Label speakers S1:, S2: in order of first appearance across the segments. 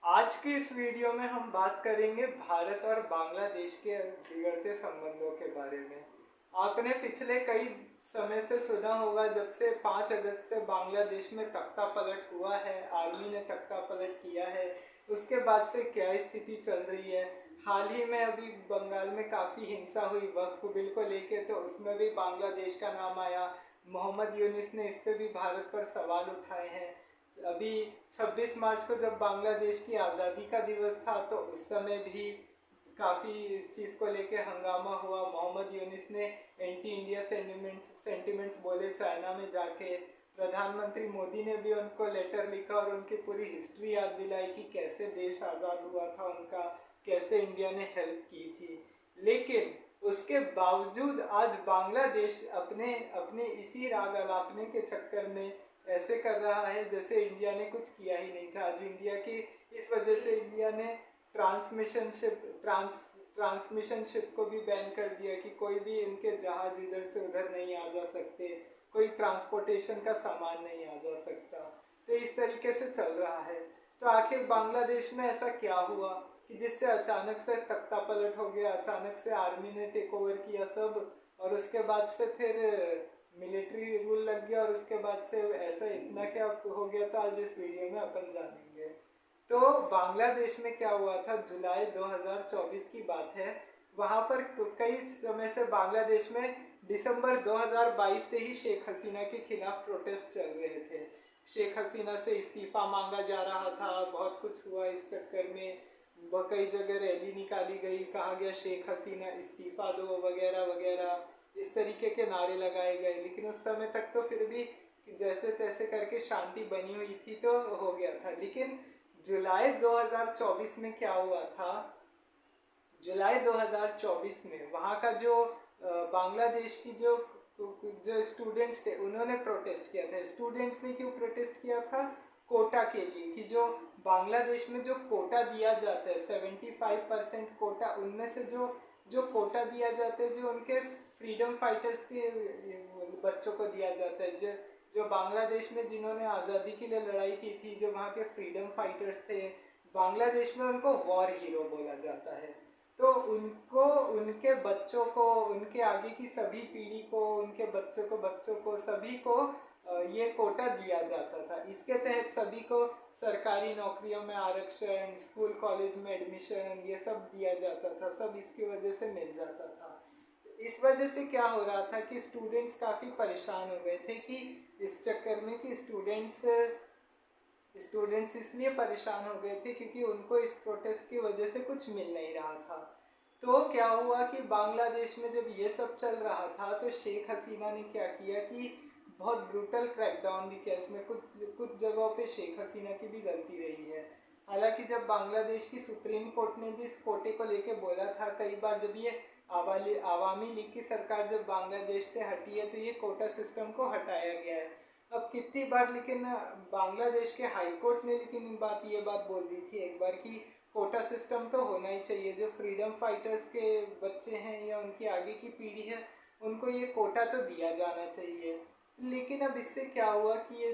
S1: आज के इस वीडियो में हम बात करेंगे भारत और बांग्लादेश के बिगड़ते संबंधों के बारे में। आपने पिछले कई समय से सुना होगा, जब से 5 अगस्त से बांग्लादेश में तख्ता पलट हुआ है, आर्मी ने तख्ता पलट किया है, उसके बाद से क्या स्थिति चल रही है। हाल ही में अभी बंगाल में काफ़ी हिंसा हुई वक्फ बिल को लेके, तो उसमें भी बांग्लादेश का नाम आया। मोहम्मद यूनिस ने इस पे भी भारत पर सवाल उठाए हैं। अभी 26 मार्च को जब बांग्लादेश की आज़ादी का दिवस था, तो उस समय भी काफ़ी इस चीज़ को लेके हंगामा हुआ। मोहम्मद यूनिस ने एंटी इंडिया सेंटिमेंट्स बोले चाइना में जाके। प्रधानमंत्री मोदी ने भी उनको लेटर लिखा और उनकी पूरी हिस्ट्री याद दिलाई कि कैसे देश आज़ाद हुआ था उनका, कैसे इंडिया ने हेल्प की थी। लेकिन उसके बावजूद आज बांग्लादेश अपने अपने इसी राग अलापने के चक्कर में ऐसे कर रहा है जैसे इंडिया ने कुछ किया ही नहीं था। आज इंडिया की इस वजह से इंडिया ने ट्रांसमिशनशिप को भी बैन कर दिया कि कोई भी इनके जहाज इधर से उधर नहीं आ जा सकते, कोई ट्रांसपोर्टेशन का सामान नहीं आ जा सकता। तो इस तरीके से चल रहा है। तो आखिर बांग्लादेश में ऐसा क्या हुआ कि जिससे अचानक से तख्ता पलट हो गया, अचानक से आर्मी ने टेक ओवर किया सब, और उसके बाद से फिर मिलिट्री रूल लग गया, और उसके बाद से ऐसा इतना क्या हो गया था, आज इस वीडियो में अपन जानेंगे। तो बांग्लादेश में क्या हुआ था, जुलाई 2024 की बात है। वहाँ पर कई समय से बांग्लादेश में दिसंबर 2022 से ही शेख हसीना के खिलाफ प्रोटेस्ट चल रहे थे। शेख हसीना से इस्तीफा मांगा जा रहा था, बहुत कुछ हुआ इस चक्कर में। कई जगह रैली निकाली गई, कहा गया शेख हसीना इस्तीफा दो वगैरह वगैरह, इस तरीके के नारे लगाए गए। लेकिन उस समय तक तो फिर भी जैसे तैसे करके शांति बनी हुई थी, तो हो गया था। लेकिन जुलाई 2024 में क्या हुआ था, जुलाई 2024 में वहाँ का जो बांग्लादेश की जो जो स्टूडेंट्स थे, उन्होंने प्रोटेस्ट किया था। स्टूडेंट्स ने क्यों प्रोटेस्ट किया था? कोटा के लिए, कि जो बांग्लादेश में जो कोटा दिया जाता है 75% कोटा, उनमें से जो जो कोटा दिया जाता है, जो उनके फ्रीडम फाइटर्स के बच्चों को दिया जाता है, जो जो बांग्लादेश में जिन्होंने आज़ादी के लिए लड़ाई की थी, जो वहाँ के फ्रीडम फाइटर्स थे, बांग्लादेश में उनको वॉर हीरो बोला जाता है। तो उनको, उनके बच्चों को, उनके आगे की सभी पीढ़ी को, उनके बच्चों को सभी को ये कोटा दिया जाता था। इसके तहत सभी को सरकारी नौकरियों में आरक्षण, स्कूल कॉलेज में एडमिशन, ये सब दिया जाता था, सब इसकी वजह से मिल जाता था। तो इस वजह से क्या हो रहा था कि स्टूडेंट्स काफ़ी परेशान हो गए थे, कि इस चक्कर में कि स्टूडेंट्स इसलिए परेशान हो गए थे क्योंकि उनको इस प्रोटेस्ट की वजह से कुछ मिल नहीं रहा था। तो क्या हुआ कि बांग्लादेश में जब ये सब चल रहा था, तो शेख हसीना ने क्या किया कि बहुत ब्रूटल क्रैकडाउन भी किया। इसमें कुछ कुछ जगहों पे शेख हसीना की भी गलती रही है। हालांकि जब बांग्लादेश की सुप्रीम कोर्ट ने भी इस कोटे को लेके बोला था कई बार, जब ये आवामी लीग की सरकार जब बांग्लादेश से हटी है, तो ये कोटा सिस्टम को हटाया गया है। अब कितनी बार, लेकिन बांग्लादेश के हाई कोर्ट ने लेकिन ये बात बोल दी थी एक बार कि कोटा सिस्टम तो होना ही चाहिए। जो फ्रीडम फाइटर्स के बच्चे हैं या उनकी आगे की पीढ़ी है, उनको ये कोटा तो दिया जाना चाहिए। लेकिन अब इससे क्या हुआ कि ये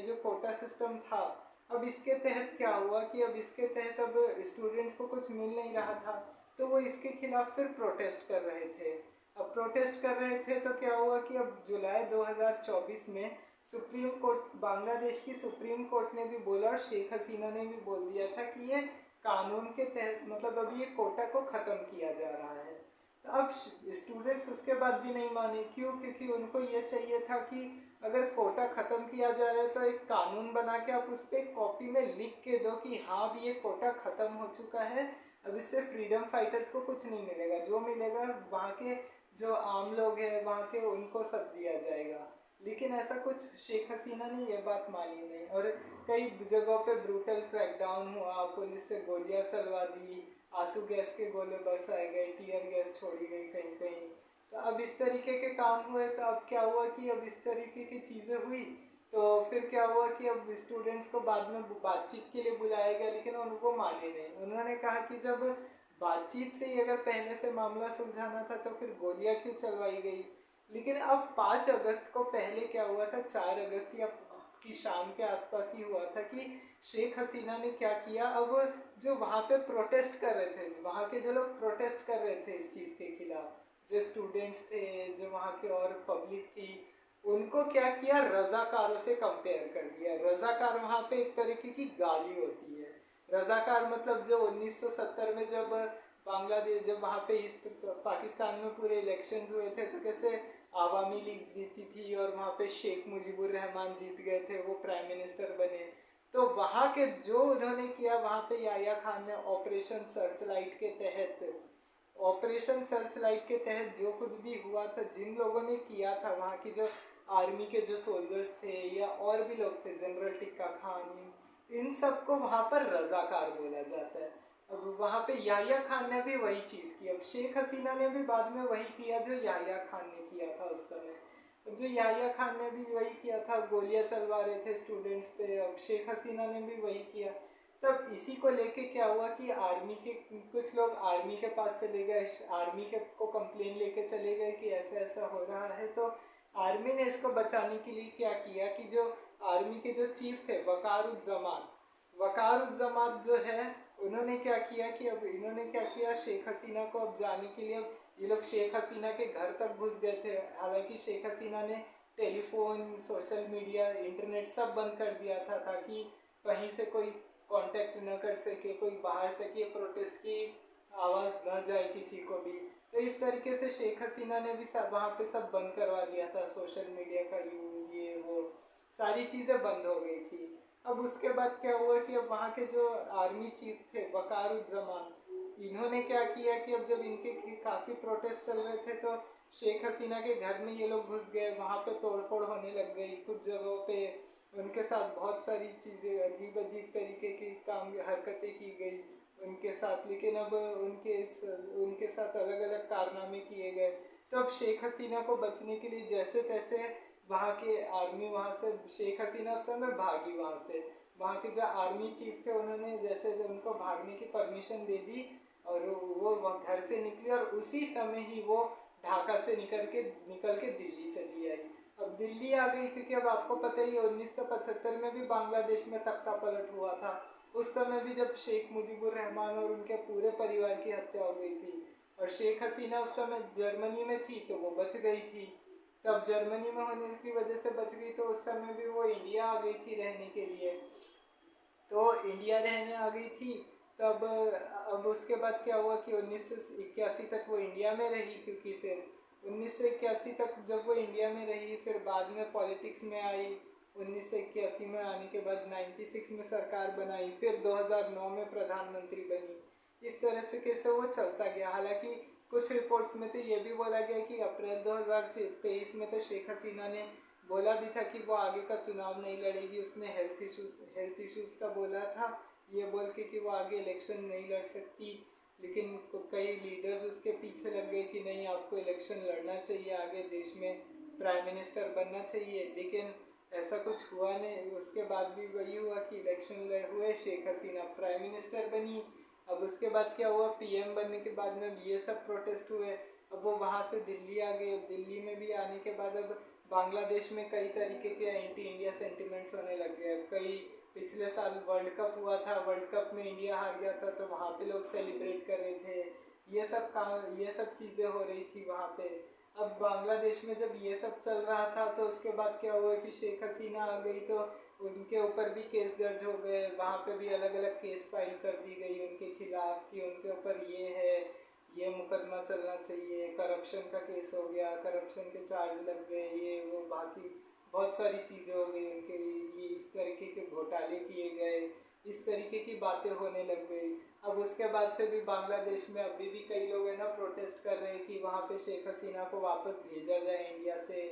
S1: जो कोटा सिस्टम था, अब इसके तहत क्या हुआ कि अब इसके तहत अब स्टूडेंट्स को कुछ मिल नहीं रहा था, तो वो इसके खिलाफ फिर प्रोटेस्ट कर रहे थे। अब प्रोटेस्ट कर रहे थे तो क्या हुआ कि अब जुलाई 2024 में सुप्रीम कोर्ट, बांग्लादेश की सुप्रीम कोर्ट ने भी बोला, और शेख हसीना ने भी बोल दिया था कि ये कानून के तहत, मतलब अभी ये कोटा को ख़त्म किया जा रहा है। तो अब स्टूडेंट्स उसके बाद भी नहीं माने। क्यों? क्योंकि उनको ये चाहिए था कि अगर कोटा ख़त्म किया जा रहा है, तो एक कानून बना के आप उस पर कॉपी में लिख के दो कि हाँ अब ये कोटा ख़त्म हो चुका है, अब इससे फ्रीडम फाइटर्स को कुछ नहीं मिलेगा, जो मिलेगा वहाँ के जो आम लोग हैं वहाँ के, उनको सब दिया जाएगा। लेकिन ऐसा कुछ शेख हसीना ने ये बात मानी नहीं, और कई जगहों पे ब्रूटल क्रैकडाउन हुआ, पुलिस से गोलियां चलवा दी, आंसू गैस के गोले बरसाए गए, टीयर गैस छोड़ी गई कहीं कहीं। तो अब इस तरीके के काम हुए, तो अब क्या हुआ कि अब इस तरीके की चीज़ें हुई, तो फिर क्या हुआ कि अब स्टूडेंट्स को बाद में बातचीत के लिए बुलाया गया, लेकिन उनको माने नहीं। उन्होंने कहा कि जब बातचीत से ही अगर पहले से मामला सुलझाना था, तो फिर गोलियां क्यों चलवाई गई। लेकिन अब 5 अगस्त को पहले क्या हुआ था, 4 अगस्त या की शाम के आसपास ही हुआ था कि शेख हसीना ने क्या किया। अब जो वहाँ पे प्रोटेस्ट कर रहे थे, वहाँ के जो लोग प्रोटेस्ट कर रहे थे इस चीज़ के खिलाफ, जो स्टूडेंट्स थे, जो वहाँ की और पब्लिक थी, उनको क्या किया, रजाकारों से कंपेयर कर दिया। रजाकार वहाँ पे एक तरीके की गाली होती है। रजाकार मतलब जो 1970 में जब बांग्लादेश, जब वहाँ पे ईस्ट पाकिस्तान में पूरे इलेक्शंस हुए थे तो कैसे आवामी लीग जीती थी और वहाँ पे शेख मुजीबुर रहमान जीत गए थे, वो प्राइम मिनिस्टर बने। तो वहाँ के जो उन्होंने किया, वहाँ पे याह्या खान ने ऑपरेशन सर्च लाइट के तहत, ऑपरेशन सर्च लाइट के तहत जो कुछ भी हुआ था, जिन लोगों ने किया था, वहाँ की जो आर्मी के जो सोल्जर्स थे या और भी लोग थे, जनरल टिक्का खान, इन सबको वहाँ पर रजाकार बोला जाता है। अब वहाँ पे याह्या खान ने भी वही चीज़ की। अब शेख हसीना ने भी बाद में वही किया जो याह्या खान ने किया था उस समय। अब जो याह्या खान ने भी वही किया था, गोलियां चलवा रहे थे स्टूडेंट्स पे, अब शेख हसीना ने भी वही किया। तब इसी को लेके क्या हुआ कि आर्मी के कुछ लोग आर्मी के पास चले गए, आर्मी के को कंप्लेन लेके चले गए कि ऐसा ऐसा हो रहा है। तो आर्मी ने इसको बचाने के लिए क्या किया कि जो आर्मी के जो चीफ थे, वकारुज्जमान जो है, उन्होंने क्या किया कि अब इन्होंने क्या किया, शेख हसीना को अब जाने के लिए, अब ये लोग शेख हसीना के घर तक घुस गए थे। हालांकि शेख हसीना ने टेलीफोन, सोशल मीडिया, इंटरनेट सब बंद कर दिया था ताकि कहीं से कोई कांटेक्ट न कर सके, कोई बाहर तक ये प्रोटेस्ट की आवाज़ न जाए किसी को भी। तो इस तरीके से शेख हसीना ने भी सब वहाँ पे सब बंद करवा दिया था, सोशल मीडिया का यूज़, ये वो सारी चीज़ें बंद हो गई थी। अब उसके बाद क्या हुआ कि अब वहाँ के जो आर्मी चीफ थे, वकारुज्जमान, इन्होंने क्या किया कि अब जब इनके काफ़ी प्रोटेस्ट चल रहे थे तो शेख हसीना के घर में ये लोग घुस गए, वहाँ पे तोड़फोड़ होने लग गई कुछ जगहों पे, उनके साथ बहुत सारी चीज़ें, अजीब अजीब तरीके की काम हरकतें की गई उनके साथ। लेकिन अब उनके साथ अलग अलग कारनामे किए गए। तो अब शेख हसीना को बचने के लिए जैसे तैसे वहाँ के आर्मी, वहाँ से शेख हसीना उस समय भागी वहाँ से, वहाँ के जो आर्मी चीफ थे उन्होंने जैसे उनको भागने की परमिशन दे दी और वो घर से निकली और उसी समय ही वो ढाका से निकल के दिल्ली चली आई। अब दिल्ली आ गई क्योंकि अब आपको पता ही है 1975 में भी बांग्लादेश में तख्ता पलट हुआ था। उस समय भी जब शेख मुजीबुर रहमान और उनके पूरे परिवार की हत्या हो गई थी और शेख हसीना उस समय जर्मनी में थी तो वो बच गई थी। तब जर्मनी में होने की वजह से बच गई, तो उस समय भी वो इंडिया आ गई थी रहने के लिए। तो इंडिया रहने आ गई थी तब। अब उसके बाद क्या हुआ कि 1981 तक वो इंडिया में रही, क्योंकि फिर 1981 तक जब वो इंडिया में रही, फिर बाद में पॉलिटिक्स में आई। 1981 में आने के बाद 96 में सरकार बनाई, फिर 2009 में प्रधानमंत्री बनी। इस तरह से कैसे वो चलता गया। हालांकि कुछ रिपोर्ट्स में तो ये भी बोला गया कि अप्रैल 2023 में तो शेख हसीना ने बोला भी था कि वो आगे का चुनाव नहीं लड़ेगी। उसने हेल्थ इश्यूज का बोला था, ये बोल के कि वो आगे इलेक्शन नहीं लड़ सकती। लेकिन कई लीडर्स उसके पीछे लग गए कि नहीं, आपको इलेक्शन लड़ना चाहिए, आगे देश में प्राइम मिनिस्टर बनना चाहिए। लेकिन ऐसा कुछ हुआ नहीं। उसके बाद भी वही हुआ कि इलेक्शन हुए, शेख हसीना प्राइम मिनिस्टर बनी। अब उसके बाद क्या हुआ, पीएम बनने के बाद में ये सब प्रोटेस्ट हुए। अब वो वहाँ से दिल्ली आ गए। दिल्ली में भी आने के बाद अब बांग्लादेश में कई तरीके के एंटी इंडिया सेंटिमेंट्स होने लग गए। कई पिछले साल वर्ल्ड कप हुआ था, वर्ल्ड कप में इंडिया हार गया था तो वहाँ पे लोग सेलिब्रेट कर रहे थे। ये सब चीज़ें हो रही थी वहाँ पे। अब बांग्लादेश में जब ये सब चल रहा था तो उसके बाद क्या हुआ कि शेख हसीना आ गई तो उनके ऊपर भी केस दर्ज हो गए। वहाँ पे भी अलग अलग केस फाइल कर दी गई उनके खिलाफ कि उनके ऊपर ये है, ये मुकदमा चलना चाहिए। करप्शन का केस हो गया, करप्शन के चार्ज लग गए, ये वो बाकी बहुत सारी चीज़ें हो गई उनके। ये इस तरीके के घोटाले किए गए, इस तरीके की बातें होने लग गई। अब उसके बाद से भी बांग्लादेश में अभी भी कई लोग हैं ना प्रोटेस्ट कर रहे हैं कि वहाँ पे शेख हसीना को वापस भेजा जाए इंडिया से।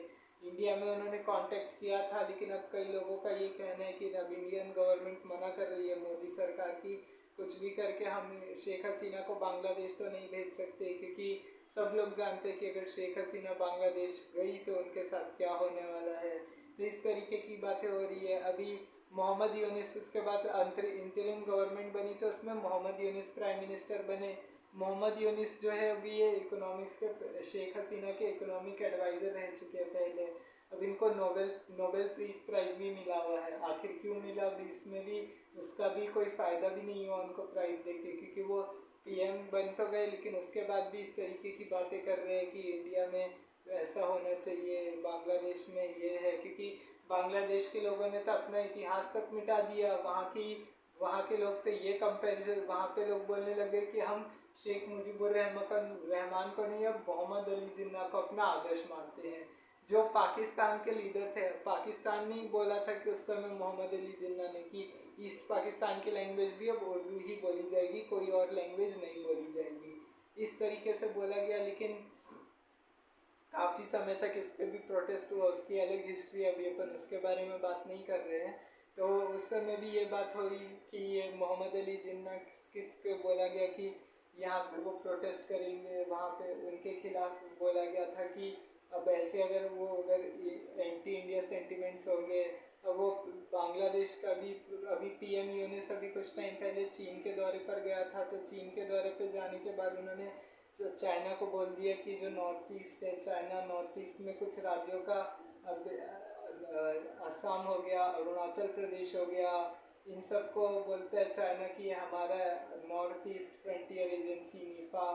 S1: इंडिया में उन्होंने कांटेक्ट किया था, लेकिन अब कई लोगों का ये कहना है कि अब इंडियन गवर्नमेंट मना कर रही है, मोदी सरकार की, कुछ भी करके हम शेख हसीना को बांग्लादेश तो नहीं भेज सकते, क्योंकि सब लोग जानते हैं कि अगर शेख हसीना बांग्लादेश गई तो उनके साथ क्या होने वाला है। तो इस तरीके की बातें हो रही है। अभी मोहम्मद यूनिस, उसके बाद इंटरिम गवर्नमेंट बनी तो उसमें मोहम्मद यूनिस प्राइम मिनिस्टर बने। मोहम्मद यूनिस जो है अभी ये इकोनॉमिक्स के, शेख हसीना के इकोनॉमिक एडवाइज़र रह चुके हैं पहले। अब इनको नोबेल नोबेल पीस प्राइज़ भी मिला हुआ है। आखिर क्यों मिला, अभी इसमें भी उसका भी कोई फ़ायदा भी नहीं हुआ उनको प्राइज़ देके, क्योंकि वो पीएम बन तो गए लेकिन उसके बाद भी इस तरीके की बातें कर रहे हैं कि इंडिया में ऐसा होना चाहिए, बांग्लादेश में ये है। क्योंकि बांग्लादेश के लोगों ने तो अपना इतिहास तक मिटा दिया। वहाँ के लोग तो ये कंपेरिजन, वहाँ पे लोग बोलने लगे कि हम शेख मुजीबुर रहमान को नहीं, अब मोहम्मद अली जिन्ना को अपना आदर्श मानते हैं, जो पाकिस्तान के लीडर थे। पाकिस्तान ने बोला था कि उस समय मोहम्मद अली जिन्ना ने कि ईस्ट पाकिस्तान की लैंग्वेज भी अब उर्दू ही बोली जाएगी, कोई और लैंग्वेज नहीं बोली जाएगी, इस तरीके से बोला गया। लेकिन काफ़ी समय तक इस पर भी प्रोटेस्ट हुआ, उसकी अलग हिस्ट्री, अभी अपन उसके बारे में बात नहीं कर रहे हैं। तो उस समय भी ये बात हुई कि ये मोहम्मद अली जिन्ना किसके बोला गया कि यहाँ पे वो प्रोटेस्ट करेंगे, वहाँ पे उनके खिलाफ बोला गया था कि अब ऐसे अगर एंटी इंडिया सेंटिमेंट्स होंगे। अब वो बांग्लादेश का भी अभी पीएम यूनुस अभी कुछ टाइम पहले चीन के दौरे पर गया था, तो चीन के दौरे पर जाने के बाद उन्होंने चाइना को बोल दिया कि जो नॉर्थ ईस्ट है, चाइना नॉर्थ ईस्ट में कुछ राज्यों का, असम हो गया, अरुणाचल प्रदेश हो गया, इन सब को बोलता है चाइना कि हमारा North East Frontier Agency NEFA,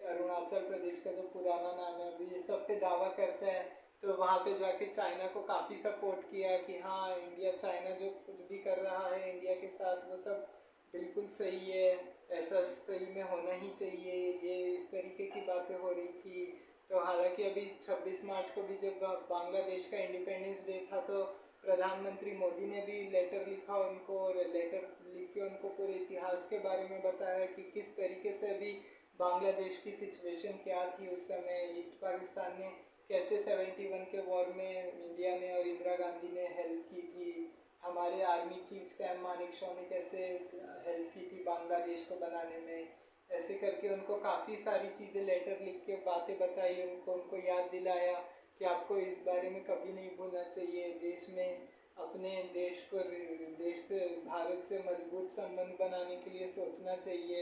S1: Arunachal Pradesh का जो पुराना नाम है अभी, ये सब पे दावा करता है। तो वहाँ पे जाके चाइना को काफ़ी सपोर्ट किया कि हाँ इंडिया, चाइना जो कुछ भी कर रहा है इंडिया के साथ वो सब बिल्कुल सही है, ऐसा सही में होना ही चाहिए, ये इस तरीके की बातें हो रही थी। तो हालांकि अभी 26 मार्च को भी जब बांग्लादेश का इंडिपेंडेंस डे था, तो प्रधानमंत्री मोदी ने भी लेटर लिखा उनको, और लेटर लिख के उनको पूरे इतिहास के बारे में बताया कि किस तरीके से अभी बांग्लादेश की सिचुएशन क्या थी उस समय, ईस्ट पाकिस्तान ने कैसे 71 के वॉर में इंडिया ने और इंदिरा गांधी ने हेल्प की थी, हमारे आर्मी चीफ सैम मानेकशॉ ने कैसे हेल्प की थी बांग्लादेश को बनाने में। ऐसे करके उनको काफ़ी सारी चीज़ें लेटर लिख के बातें बताई, उनको याद दिलाया कि आपको इस बारे में कभी नहीं भूलना चाहिए, देश में अपने देश से, भारत से मजबूत संबंध बनाने के लिए सोचना चाहिए।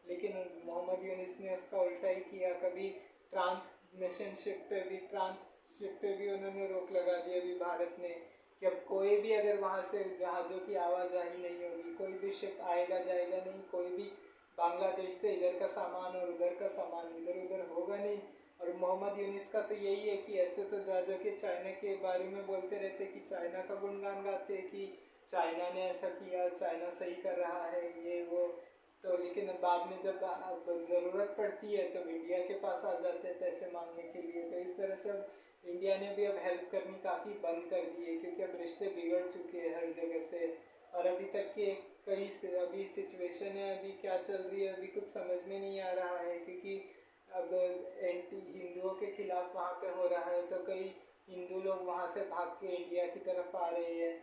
S1: लेकिन मोहम्मद यूनुस ने उसका उल्टा ही किया, कभी ट्रांसशिप पे भी उन्होंने रोक लगा दी अभी भारत ने, कि अब कोई भी अगर वहाँ से जहाज़ों की आवाजाही नहीं होगी, कोई भी शिप आएगा जाएगा नहीं, कोई भी बांग्लादेश से इधर का सामान और उधर का सामान इधर उधर होगा नहीं। और मोहम्मद यूनुस का तो यही है कि ऐसे तो जा के चाइना के बारे में बोलते रहते कि चाइना का गुणगान गाते कि चाइना ने ऐसा किया, चाइना सही कर रहा है, ये वो। तो लेकिन बाद में जब अब ज़रूरत पड़ती है तो इंडिया के पास आ जाते हैं पैसे मांगने के लिए। तो इस तरह से अब इंडिया ने भी अब हेल्प करनी काफ़ी बंद कर दी है, क्योंकि अब रिश्ते बिगड़ चुके हैं हर जगह से। और अभी तक के अभी सिचुएशन है, अभी क्या चल रही है अभी कुछ समझ में नहीं आ रहा है, क्योंकि अब एंटी हिंदुओं के खिलाफ वहाँ पे हो रहा है, तो कई हिंदू लोग वहाँ से भाग के इंडिया की तरफ आ रहे हैं।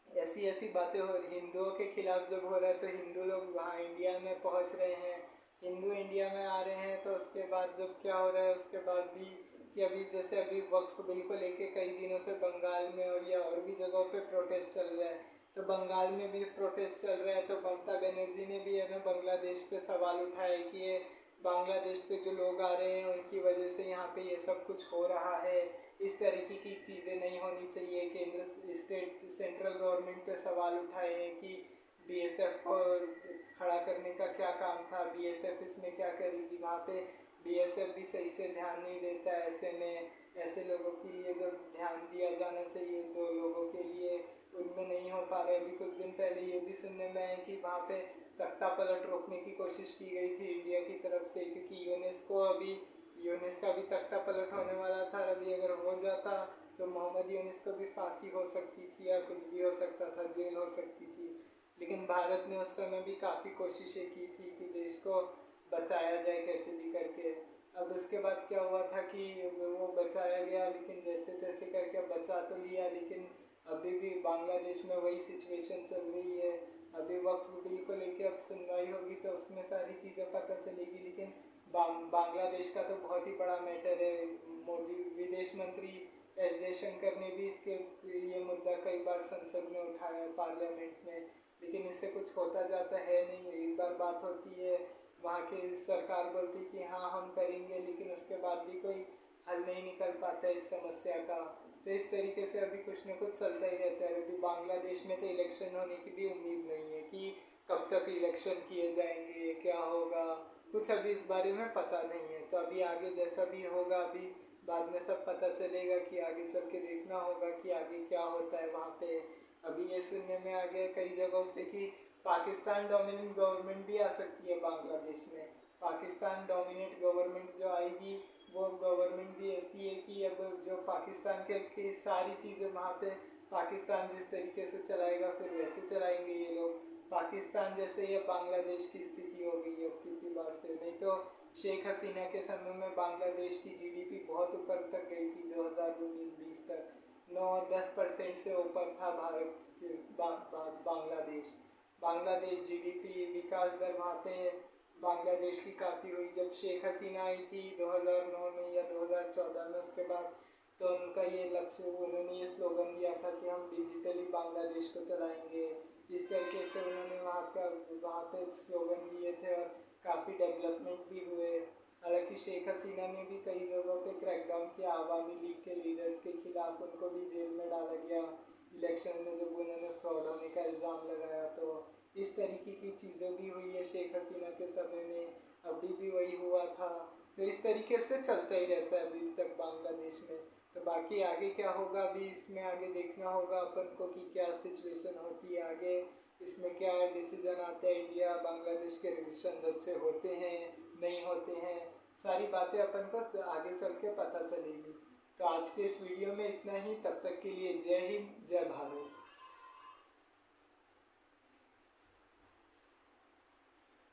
S1: ऐसी ऐसी बातें हो, हिंदुओं के खिलाफ जब हो रहा है तो हिंदू लोग वहाँ इंडिया में पहुँच रहे हैं, हिंदू इंडिया में आ रहे हैं। तो उसके बाद जब क्या हो रहा है उसके बाद भी, कि अभी जैसे अभी वक्फ बिल को लेके कई दिनों से बंगाल में और भी जगहों पे प्रोटेस्ट चल रहा है, तो बंगाल में भी प्रोटेस्ट चल रहा है। तो ममता बनर्जी ने भी है ना बांग्लादेश पे सवाल उठाए कि ये बांग्लादेश से जो लोग आ रहे हैं उनकी वजह से यहाँ पे ये सब कुछ हो रहा है, इस तरीके की चीज़ें नहीं होनी चाहिए। सेंट्रल गवर्नमेंट पे सवाल उठाए हैं कि बीएसएफ को खड़ा करने का क्या काम था, बीएसएफ इसमें क्या करेगी, वहाँ पे बीएसएफ भी सही से ध्यान नहीं देता है। ऐसे में ऐसे लोगों के लिए जो ध्यान दिया जाना चाहिए दो लोगों के लिए, उनमें नहीं हो पा रहा है। अभी कुछ दिन पहले ये भी सुनने में आया कि वहाँ पे तख्ता पलट रोकने की कोशिश की गई थी इंडिया की तरफ से, क्योंकि यूनेस का भी तख्ता पलट होने वाला था। अभी अगर हो जाता तो मोहम्मद यूनुस को भी फांसी हो सकती थी या कुछ भी हो सकता था, जेल हो सकती थी। लेकिन भारत ने उस समय भी काफ़ी कोशिशें की थी कि देश को बचाया जाए कैसे भी करके। अब उसके बाद क्या हुआ था कि वो बचाया गया, लेकिन जैसे तैसे करके बचा तो लिया, लेकिन अभी भी बांग्लादेश में वही सिचुएशन चल रही है। अभी वक्फ बिल को लेके अब सुनवाई होगी तो उसमें सारी चीज़ें पता चलेगी। लेकिन बांग्लादेश का तो बहुत ही बड़ा मैटर है। मोदी विदेश मंत्री एस जयशंकर ने भी ये मुद्दा कई बार संसद में उठाया, पार्लियामेंट में, लेकिन इससे कुछ होता जाता है नहीं। एक बार बात होती है, वहाँ की सरकार बोलती कि हाँ हम करेंगे, लेकिन उसके बाद भी कोई हल नहीं निकल पाता है इस समस्या का। तो इस तरीके से अभी कुछ ना कुछ चलता ही रहता है। अभी बांग्लादेश में तो इलेक्शन होने की भी उम्मीद नहीं है कि कब तक इलेक्शन किए जाएंगे, क्या होगा, कुछ अभी इस बारे में पता नहीं है। तो अभी आगे जैसा भी होगा, अभी बाद में सब पता चलेगा कि आगे चल के देखना होगा कि आगे क्या होता है वहाँ पे। अभी ये सुनने में आ गया कई जगहों पे कि पाकिस्तान डोमिनेंट गवर्नमेंट भी आ सकती है बांग्लादेश में। पाकिस्तान डोमिनेट गवर्नमेंट जो आएगी वो गवर्नमेंट भी ऐसी है कि अब जो पाकिस्तान की सारी चीज़ें वहाँ पे पाकिस्तान जिस तरीके से चलाएगा फिर वैसे चलाएंगे ये लोग। पाकिस्तान जैसे ये बांग्लादेश की स्थिति हो गई है कितनी बार से। नहीं तो शेख हसीना के समय में बांग्लादेश की जीडीपी बहुत ऊपर तक गई थी 2019-20 तक, 9-10% से ऊपर था भारत के बाद बांग्लादेश। बांग्लादेश जीडीपी विकास दर वहाँ पे बांग्लादेश की काफ़ी हुई जब शेख हसीना आई थी 2009 में या 2014 में। उसके बाद तो उनका ये लक्ष्य, उन्होंने ये स्लोगन दिया था कि हम डिजिटली बांग्लादेश को चलाएंगे। इस तरीके से उन्होंने वहाँ पे स्लोगन दिए थे और काफ़ी डेवलपमेंट भी हुए। हालांकि शेख हसीना ने भी कई जगहों पे क्रैकडाउन किया आवामी लीग के लीडर्स के खिलाफ, उनको भी जेल में डाला गया इलेक्शन में जब उन्होंने फ्रॉड होने का इल्ज़ाम लगाया। तो इस तरीके की चीज़ें भी हुई है शेख हसीना के समय में, अभी भी वही हुआ था। तो इस तरीके से चलता ही रहता है अभी तक बांग्लादेश में। तो बाकी आगे क्या होगा अभी इसमें आगे देखना होगा अपन को कि क्या सिचुएशन होती है आगे, इसमें क्या डिसीजन आता है, इंडिया बांग्लादेश के रिलेशन अच्छे होते हैं नहीं होते हैं, सारी बातें अपन को आगे चल के पता चलेगी। तो आज के इस वीडियो में इतना ही, तब तक के लिए जय हिंद जय भारत।